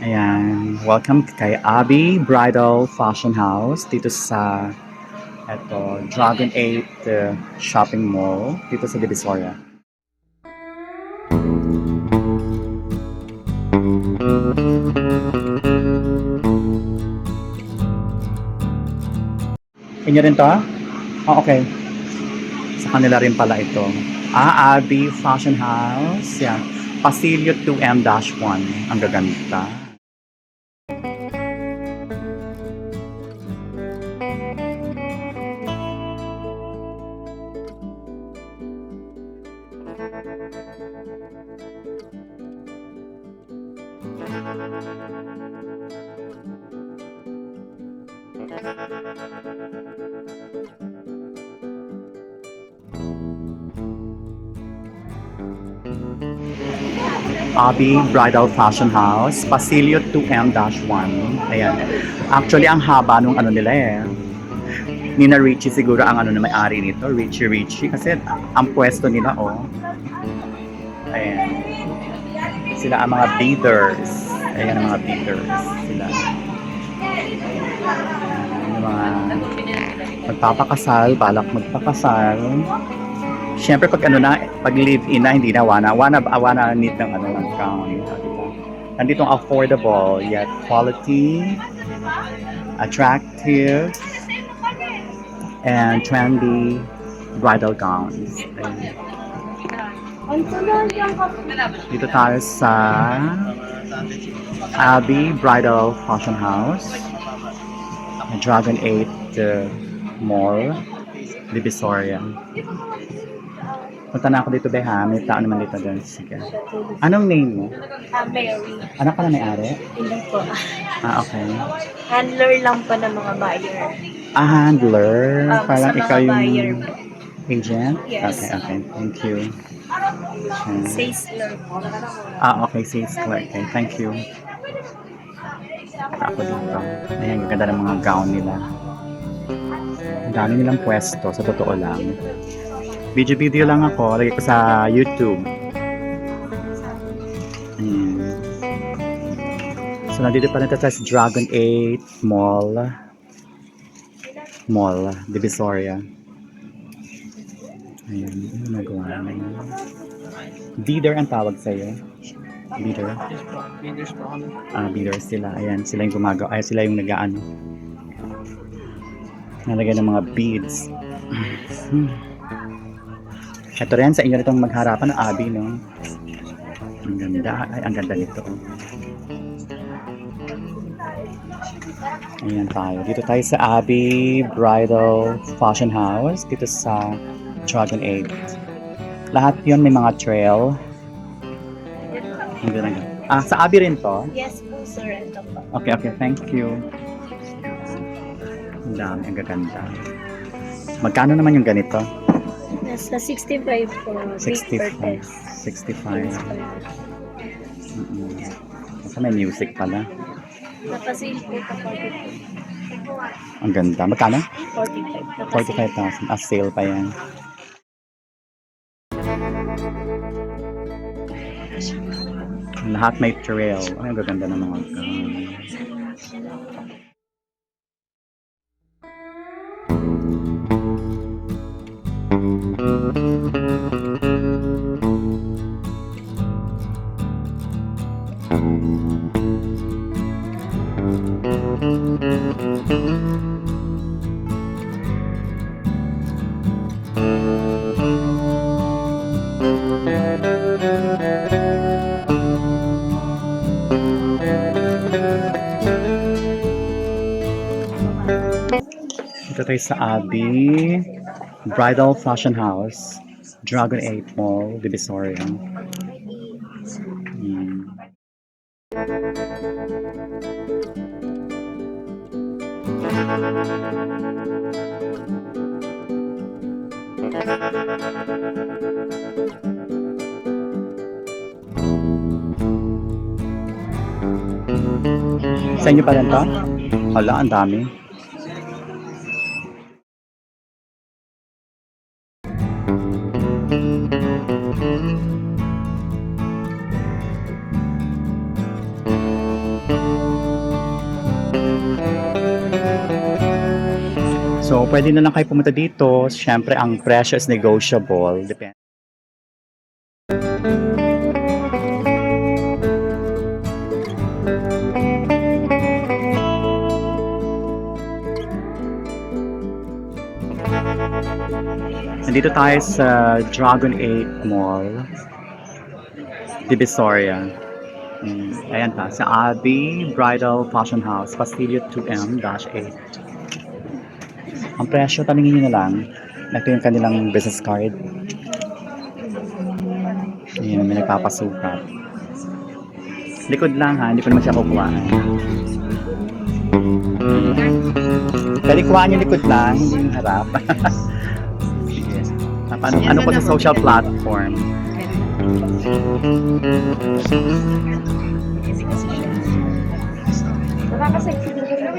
Ayan, welcome kay Abby Bridal Fashion House dito sa Dragon 8 Shopping Mall dito sa Divisoria. Inyo rin to? Oh, okay. Sa kanila rin pala ito. Abby Fashion House. Yan. Pasilyo 2M-1. Ang gaganda. Abby Bridal Fashion House, Pasilyo 2M-1. Ayan. Actually, ang haba nung ano nila eh. Nina Richie siguro ang ano na may-ari nito. Richie. Kasi ang pwesto nila, oh. Ayan. Sila ang mga bidders. Ayan ang mga bidders. Sila. Ayan, yung mga magpapakasal, balak magpakasal. Siyempre pag ano na, pag live-in na, hindi na wanna need ng ano ng gown. Nandito ang affordable, yet quality, attractive, and trendy bridal gowns. Ayan. Dito tayo sa Abby Bridal Fashion House, Dragon 8 Mall, Divisoria. Punta na ako dito, Beha. May tao naman dito din. Sige. Anong name mo? Mary. Anak ka na may-ari? Hindi po. Okay. Handler lang po ng mga buyer. Handler? Parang Sa mga ikaw yung buyer po. agent? Yes. Okay. Thank you. Salesler po. Okay. Sales clerk. Okay. Thank you. Ako dito. Ayan, ganda ng mga gown nila. Ang dami nilang pwesto, sa totoo lang. Video lang ako, lagay ko sa YouTube. Ayan. So, nandito pa rin sa Dragon 8 Mall, Divisoria. Ayan, nagawa na yun. Bidder ang tawag sa'yo. Bidder? Bidders po kami. Bidders sila. Ayan, sila yung gumagawa. Ay, sila yung nag-ano. Nalagay ng mga beads. Ito rin, sa inyo nitong magharapan ng Abby, no? Ang ganda. Ay, ang ganda nito. Ayan tayo. Dito tayo sa Abby Bridal Fashion House. Dito sa Dragon 8. Lahat yon may mga trail. Ang ganda. Sa Abby rin to? Yes po, sir. Ito po. Okay. Thank you. Ang dami. Ang gaganda. Magkano naman yung ganito? Nasa 65 po. 65. 65. Kasi may music pala. Napasale po kapag Ang ganda. Magkano? 45. 45,000. Sale pa yan. Lahat may trail. Ay, ang gaganda ng mga gown. Dito tayo sa Abby Bridal Fashion House, Dragon 8 Mall, Divisoria. Sa inyo pa rin to? Hala, ang dami. So, pwede na lang kayo pumunta dito. Siyempre, ang presyo is negotiable. Depende. Nandito tayo sa Dragon 8 Mall, Divisoria. Ayan pa, sa Abbey Bridal Fashion House, Pasilio 2M-8. Ang presyo, tanungin nyo na lang. Ito yung kanilang business card. Ayan, may nagpapasukat. Likod lang ha, hindi ko naman siya kukuhaan. Pwede kuhaan yung likod lang, hindi yung harap. Sige. Ano po sa social platform? Nakakasexy din.